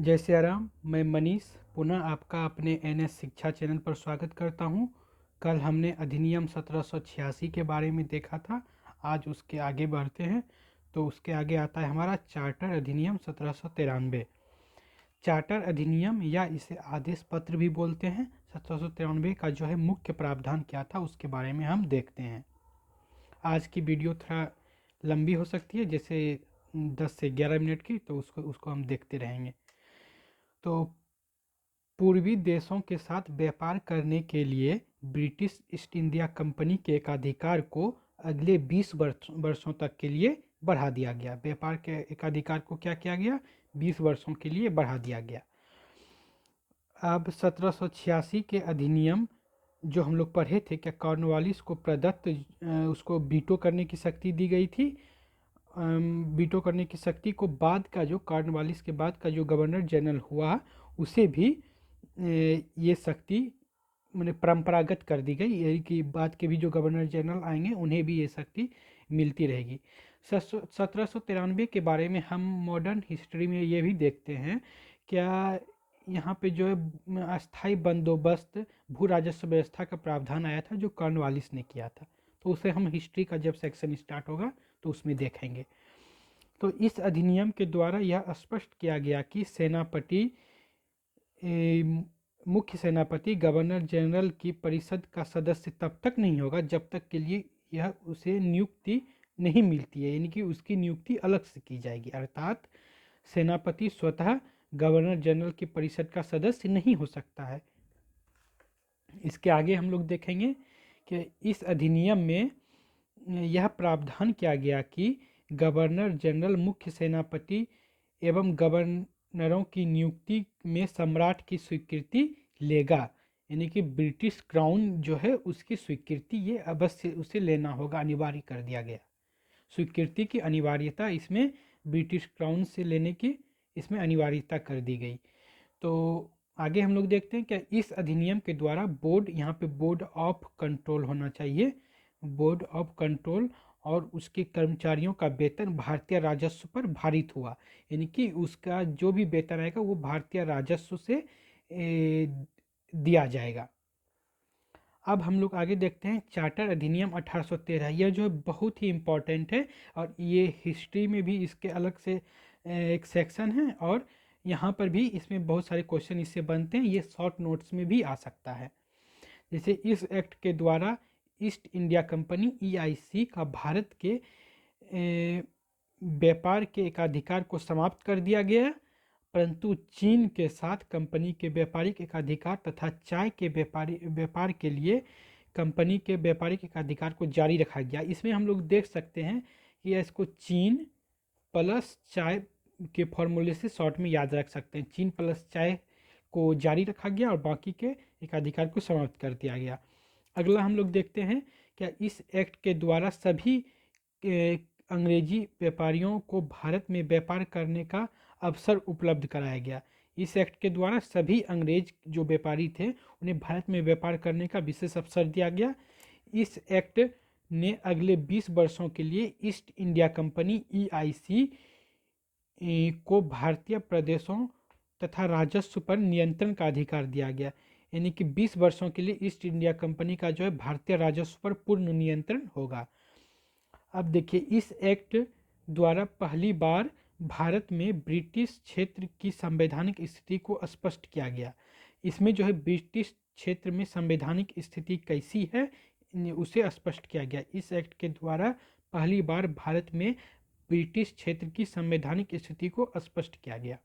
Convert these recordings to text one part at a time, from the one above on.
जय सिया राम। मैं मनीष पुनः आपका अपने एनएस शिक्षा चैनल पर स्वागत करता हूं। कल हमने अधिनियम 1786 के बारे में देखा था। आज उसके आगे बढ़ते हैं। तो उसके आगे आता है हमारा चार्टर अधिनियम 1793। चार्टर अधिनियम या इसे आदेश पत्र भी बोलते हैं। 1793 का जो है मुख्य प्रावधान क्या था उसके बारे में हम देखते हैं। आज की वीडियो थोड़ा लंबी हो सकती है, जैसे 10 से 11 मिनट की, तो उसको हम देखते रहेंगे। तो पूर्वी देशों के साथ व्यापार करने के लिए ब्रिटिश ईस्ट इंडिया कंपनी के एकाधिकार को अगले 20 वर्षों तक के लिए बढ़ा दिया गया। व्यापार के एकाधिकार को क्या किया गया? 20 वर्षों के लिए बढ़ा दिया गया। अब 1786 के अधिनियम जो हम लोग पढ़े थे, क्या कॉर्नवालिस को प्रदत्त उसको वीटो करने की शक्ति दी गई थी। वीटो करने की शक्ति को बाद का जो कॉर्नवालिस के बाद का जो गवर्नर जनरल हुआ उसे भी ये शक्ति मैंने परंपरागत कर दी गई, यानी कि बाद के भी जो गवर्नर जनरल आएंगे उन्हें भी ये शक्ति मिलती रहेगी। 1793 के बारे में हम मॉडर्न हिस्ट्री में ये भी देखते हैं, क्या यहाँ पे जो है अस्थाई बंदोबस्त भू राजस्व व्यवस्था का प्रावधान आया था जो कॉर्नवालिस ने किया था। तो उसे हम हिस्ट्री का जब सेक्शन स्टार्ट होगा तो उसमें देखेंगे। तो इस अधिनियम के द्वारा यह स्पष्ट किया गया कि सेनापति मुख्य सेनापति गवर्नर जनरल की परिषद का सदस्य तब तक नहीं होगा जब तक के लिए यह उसे नियुक्ति नहीं मिलती है, यानी कि उसकी नियुक्ति अलग से की जाएगी। अर्थात सेनापति स्वतः गवर्नर जनरल की परिषद का सदस्य नहीं हो सकता है। इसके आगे हम लोग देखेंगे कि इस अधिनियम में यह प्रावधान किया गया कि गवर्नर जनरल मुख्य सेनापति एवं गवर्नरों की नियुक्ति में सम्राट की स्वीकृति लेगा, यानी कि ब्रिटिश क्राउन जो है उसकी स्वीकृति ये अवश्य उसे लेना होगा, अनिवार्य कर दिया गया। स्वीकृति की अनिवार्यता इसमें ब्रिटिश क्राउन से लेने की इसमें अनिवार्यता कर दी गई। तो आगे हम लोग देखते हैं क्या इस अधिनियम के द्वारा बोर्ड, यहाँ पे बोर्ड ऑफ कंट्रोल होना चाहिए, बोर्ड ऑफ कंट्रोल, और उसके कर्मचारियों का वेतन भारतीय राजस्व पर भारित हुआ, यानी कि उसका जो भी वेतन आएगा वो भारतीय राजस्व से दिया जाएगा। अब हम लोग आगे देखते हैं चार्टर अधिनियम 1813। यह जो है बहुत ही इम्पोर्टेंट है और ये हिस्ट्री में भी इसके अलग से एक सेक्शन है, और यहाँ पर भी इसमें बहुत सारे क्वेश्चन इससे बनते हैं। ये शॉर्ट नोट्स में भी आ सकता है। जैसे इस एक्ट के द्वारा ईस्ट इंडिया कंपनी EIC का भारत के व्यापार के एकाधिकार को समाप्त कर दिया गया, परंतु चीन के साथ कंपनी के व्यापारिक एकाधिकार तथा चाय के व्यापार के लिए कंपनी के व्यापारिक एकाधिकार को जारी रखा गया। इसमें हम लोग देख सकते हैं कि इसको चीन प्लस चाय के फॉर्मूले से शॉर्ट में याद रख सकते हैं। चीन प्लस चाय को जारी रखा गया और बाकी के एकाधिकार को समाप्त कर दिया गया। अगला हम लोग देखते हैं क्या इस एक्ट के द्वारा सभी अंग्रेजी व्यापारियों को भारत में व्यापार करने का अवसर उपलब्ध कराया गया। इस एक्ट के द्वारा सभी अंग्रेज जो व्यापारी थे उन्हें भारत में व्यापार करने का विशेष अवसर दिया गया। इस एक्ट ने अगले 20 वर्षों के लिए ईस्ट इंडिया कंपनी EIC को भारतीय प्रदेशों तथा राजस्व पर नियंत्रण का अधिकार दिया गया, यानी कि 20 वर्षों के लिए ईस्ट इंडिया कंपनी का जो है भारतीय राजस्व पर पूर्ण नियंत्रण होगा। अब देखिए इस एक्ट द्वारा पहली बार भारत में ब्रिटिश क्षेत्र की संवैधानिक स्थिति को स्पष्ट किया गया। इसमें जो है ब्रिटिश क्षेत्र में संवैधानिक स्थिति कैसी है उसे स्पष्ट किया गया। इस एक्ट के द्वारा पहली बार भारत में ब्रिटिश क्षेत्र की संवैधानिक स्थिति को स्पष्ट किया गया।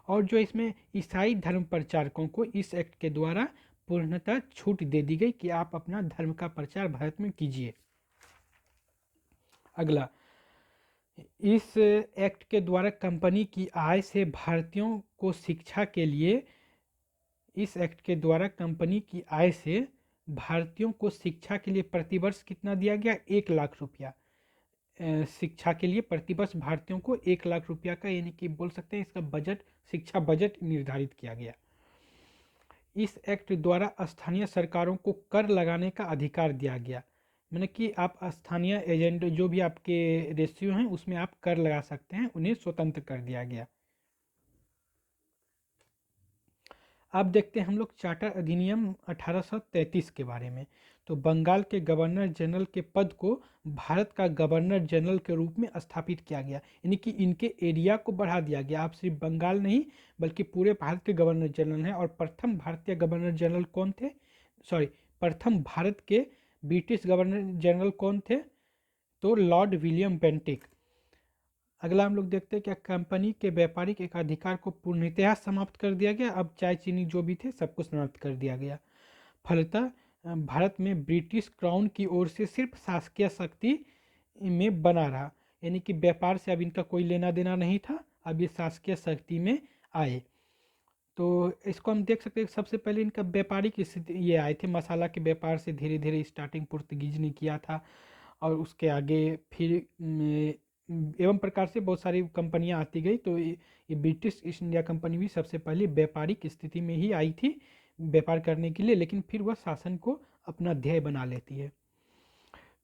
और जो इसमें ईसाई धर्म प्रचारकों को इस एक्ट के द्वारा पूर्णतः छूट दे दी गई कि आप अपना धर्म का प्रचार भारत में कीजिए। अगला, इस एक्ट के द्वारा कंपनी की आय से भारतीयों को शिक्षा के लिए, इस एक्ट के द्वारा कंपनी की आय से भारतीयों को शिक्षा के लिए प्रतिवर्ष कितना दिया गया? 1 लाख रुपया। शिक्षा के लिए प्रतिवर्ष भारतीयों को 1 लाख रुपया का, यानी कि बोल सकते हैं इसका बजट, शिक्षा बजट निर्धारित किया गया। इस एक्ट द्वारा स्थानीय सरकारों को कर लगाने का अधिकार दिया गया, मैंने कि आप स्थानीय एजेंट जो भी आपके रेशियो हैं उसमें आप कर लगा सकते हैं, उन्हें स्वतंत्र कर दिया गया। अब देखते हैं हम लोग चार्टर अधिनियम 1833 के बारे में। तो बंगाल के गवर्नर जनरल के पद को भारत का गवर्नर जनरल के रूप में स्थापित किया गया, यानी कि इनके एरिया को बढ़ा दिया गया। आप सिर्फ बंगाल नहीं बल्कि पूरे भारत के गवर्नर जनरल हैं। और प्रथम भारतीय गवर्नर जनरल कौन थे? सॉरी, प्रथम भारत के ब्रिटिश गवर्नर जनरल कौन थे? तो लॉर्ड विलियम बेंटिक। अगला हम लोग देखते हैं क्या कंपनी के व्यापारिक एकाधिकार को पूर्णतः समाप्त कर दिया गया। अब चाय चीनी जो भी थे सबको समाप्त कर दिया गया। फलतः भारत में ब्रिटिश क्राउन की ओर से सिर्फ शासकीय शक्ति में बना रहा, यानी कि व्यापार से अब इनका कोई लेना देना नहीं था, अब ये शासकीय शक्ति में आए। तो इसको हम देख सकते हैं सबसे पहले इनका व्यापारिक स्थिति ये आए थे, मसाला के व्यापार से धीरे धीरे स्टार्टिंग पुर्तगीज ने किया था और उसके आगे फिर एवं प्रकार से बहुत सारी कंपनियां आती गई। तो ये ब्रिटिश ईस्ट इंडिया कंपनी भी सबसे पहले व्यापारिक स्थिति में ही आई थी व्यापार करने के लिए, लेकिन फिर वह शासन को अपना ध्येय बना लेती है।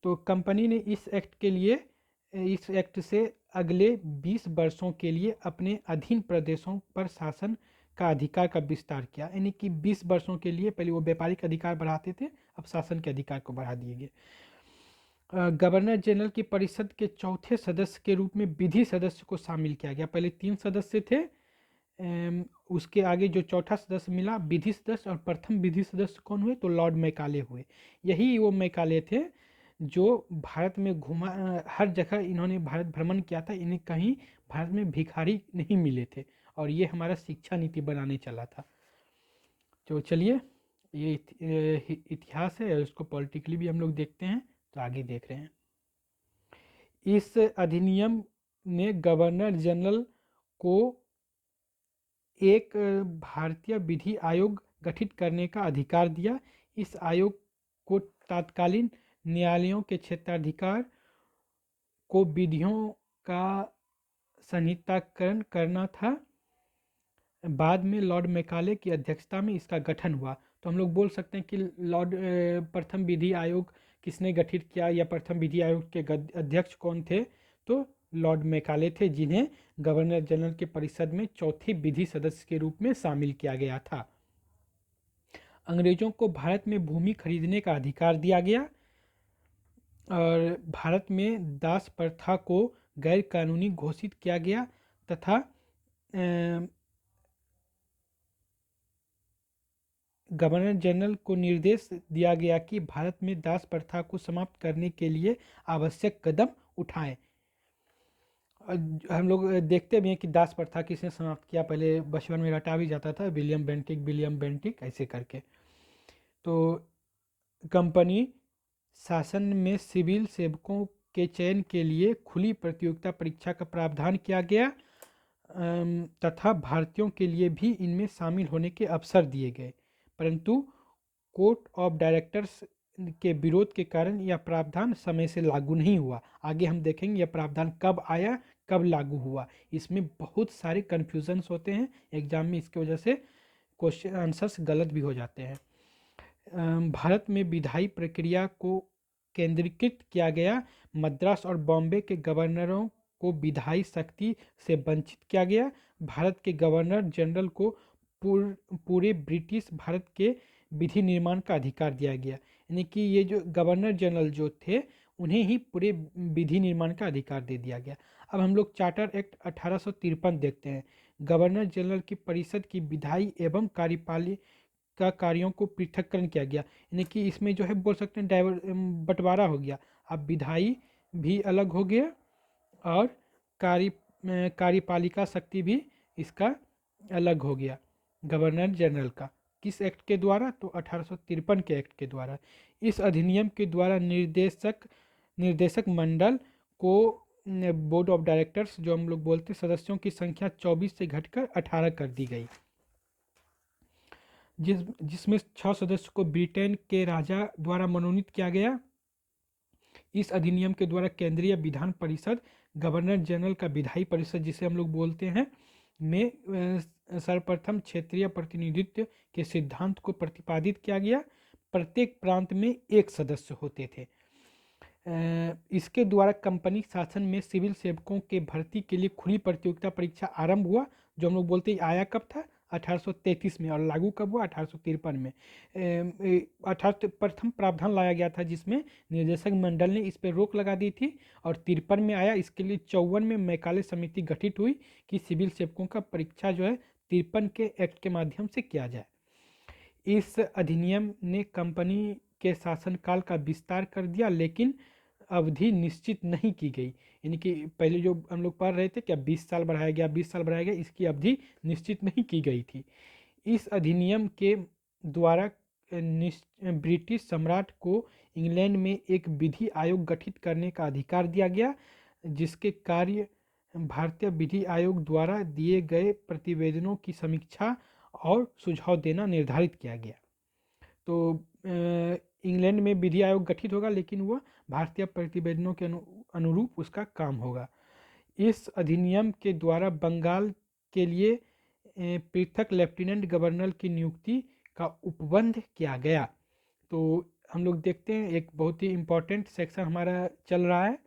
तो कंपनी ने इस एक्ट से अगले 20 वर्षों के लिए अपने अधीन प्रदेशों पर शासन का अधिकार का विस्तार किया, यानी कि 20 वर्षों के लिए पहले वो व्यापारिक अधिकार बढ़ाते थे, अब शासन के अधिकार को बढ़ा दिए गए। गवर्नर जनरल की परिषद के चौथे सदस्य के रूप में विधि सदस्य को शामिल किया गया। पहले 3 सदस्य थे, उसके आगे जो चौथा सदस्य मिला विधि सदस्य, और प्रथम विधि सदस्य कौन हुए? तो लॉर्ड मैकाले हुए। यही वो मैकाले थे जो भारत में घुमा, हर जगह इन्होंने भारत भ्रमण किया था। इन्हें कहीं भारत में भिखारी नहीं मिले थे और ये हमारा शिक्षा नीति बनाने चला था। तो चलिए, ये इतिहास है और इसको पॉलिटिकली भी हम लोग देखते हैं। तो आगे देख रहे हैं, इस अधिनियम ने गवर्नर जनरल को एक भारतीय विधि आयोग गठित करने का अधिकार दिया। इस आयोग को तत्कालीन न्यायालयों के क्षेत्राधिकार को विधियों का संहिताकरण करना था। बाद में लॉर्ड मैकाले की अध्यक्षता में इसका गठन हुआ। तो हम लोग बोल सकते हैं कि प्रथम विधि आयोग किसने गठित किया या प्रथम विधि आयोग के अध्यक्ष कौन थे? तो लॉर्ड मैकाले थे, जिन्हें गवर्नर जनरल के परिषद में चौथे विधि सदस्य के रूप में शामिल किया गया था। अंग्रेजों को भारत में भूमि खरीदने का अधिकार दिया गया और भारत में दास प्रथा को गैर कानूनी घोषित किया गया तथा गवर्नर जनरल को निर्देश दिया गया कि भारत में दास प्रथा को समाप्त करने के लिए आवश्यक कदम उठाएं। हम लोग देखते भी हैं कि दास प्रथा किसने समाप्त किया। पहले बचपन में रटा भी जाता था विलियम बेंटिक ऐसे करके। तो कंपनी शासन में सिविल सेवकों के चयन के लिए खुली प्रतियोगिता परीक्षा का प्रावधान किया गया तथा भारतीयों के लिए भी इनमें शामिल होने के अवसर दिए गए, परंतु कोर्ट ऑफ डायरेक्टर्स के विरोध के कारण यह प्रावधान समय से लागू नहीं हुआ। आगे हम देखेंगे यह प्रावधान कब आया, कब लागू हुआ। इसमें बहुत सारे कन्फ्यूजन्स होते हैं एग्जाम में, इसकी वजह से क्वेश्चन आंसर्स गलत भी हो जाते हैं। भारत में विधायी प्रक्रिया को केंद्रीकृत किया गया। मद्रास और बॉम्बे के गवर्नरों को विधायी शक्ति से वंचित किया गया। भारत के गवर्नर जनरल को पूरे ब्रिटिश भारत के विधि निर्माण का अधिकार दिया गया, यानी कि ये जो गवर्नर जनरल जो थे उन्हें ही पूरे विधि निर्माण का अधिकार दे दिया गया। अब हम लोग चार्टर एक्ट 1853 देखते हैं। गवर्नर जनरल की परिषद की विधायी एवं कार्यपालिका कार्यों को पृथक्करण किया गया, यानी कि इसमें जो है बोल सकते हैं बंटवारा हो गया। अब विधायी भी अलग हो गया और कार्यपालिका शक्ति भी इसका अलग हो गया गवर्नर जनरल का। किस एक्ट के द्वारा? तो 1853 के एक्ट के द्वारा। इस अधिनियम के द्वारा निर्देशक मंडल को बोर्ड ऑफ डायरेक्टर्स जो हम लोग बोलते सदस्यों की संख्या 24 से घटकर 18 कर दी गई, जिसमें 6 सदस्यों को ब्रिटेन के राजा द्वारा मनोनीत किया गया। इस अधिनियम के द्वारा केंद्रीय विधान परिषद गवर्नर जनरल का विधायी परिषद जिसे हम लोग बोलते हैं में सर्वप्रथम क्षेत्रीय प्रतिनिधित्व के सिद्धांत को प्रतिपादित किया गया। प्रत्येक प्रांत में एक सदस्य होते थे। इसके द्वारा कंपनी शासन में सिविल सेवकों के भर्ती के लिए खुली प्रतियोगिता परीक्षा आरंभ हुआ, जो हम लोग बोलते हैं आया कब था? 1833 में, और लागू कब हुआ? 1853 में। 18 प्रथम प्रावधान लाया गया था जिसमें निर्देशक मंडल ने इस पर रोक लगा दी थी, और 53 में आया। इसके लिए 54 में मैकाले समिति गठित हुई कि सिविल सेवकों का परीक्षा जो है 53 के एक्ट के माध्यम से किया जाए। इस अधिनियम ने कंपनी के शासनकाल का विस्तार कर दिया, लेकिन अवधि निश्चित नहीं की गई। यानी कि पहले जो हम लोग पढ़ रहे थे क्या 20 साल बढ़ाया गया, 20 साल बढ़ाया गया, इसकी अवधि निश्चित नहीं की गई थी। इस अधिनियम के द्वारा ब्रिटिश सम्राट को इंग्लैंड में एक विधि आयोग गठित करने का अधिकार दिया गया, जिसके कार्य भारतीय विधि आयोग द्वारा दिए गए प्रतिवेदनों की समीक्षा और सुझाव देना निर्धारित किया गया। तो इंग्लैंड में विधि आयोग गठित होगा, लेकिन वह भारतीय प्रतिवेदनों के अनुरूप उसका काम होगा। इस अधिनियम के द्वारा बंगाल के लिए पृथक लेफ्टिनेंट गवर्नर की नियुक्ति का उपबंध किया गया। तो हम लोग देखते हैं एक बहुत ही इम्पोर्टेंट सेक्शन हमारा चल रहा है,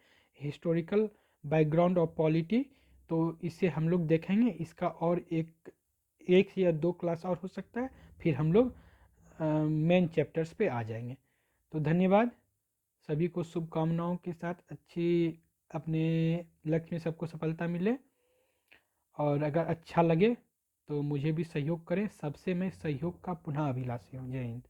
हिस्टोरिकल बैकग्राउंड ऑफ पॉलिटी। तो इसे हम लोग देखेंगे, इसका और एक या दो क्लास और हो सकता है, फिर हम लोग मेन चैप्टर्स पे आ जाएंगे। तो धन्यवाद सभी को, शुभकामनाओं के साथ अच्छी अपने लक्ष्य में सबको सफलता मिले, और अगर अच्छा लगे तो मुझे भी सहयोग करें। सबसे मैं सहयोग का पुनः अभिलाषी हूँ। जय हिंद।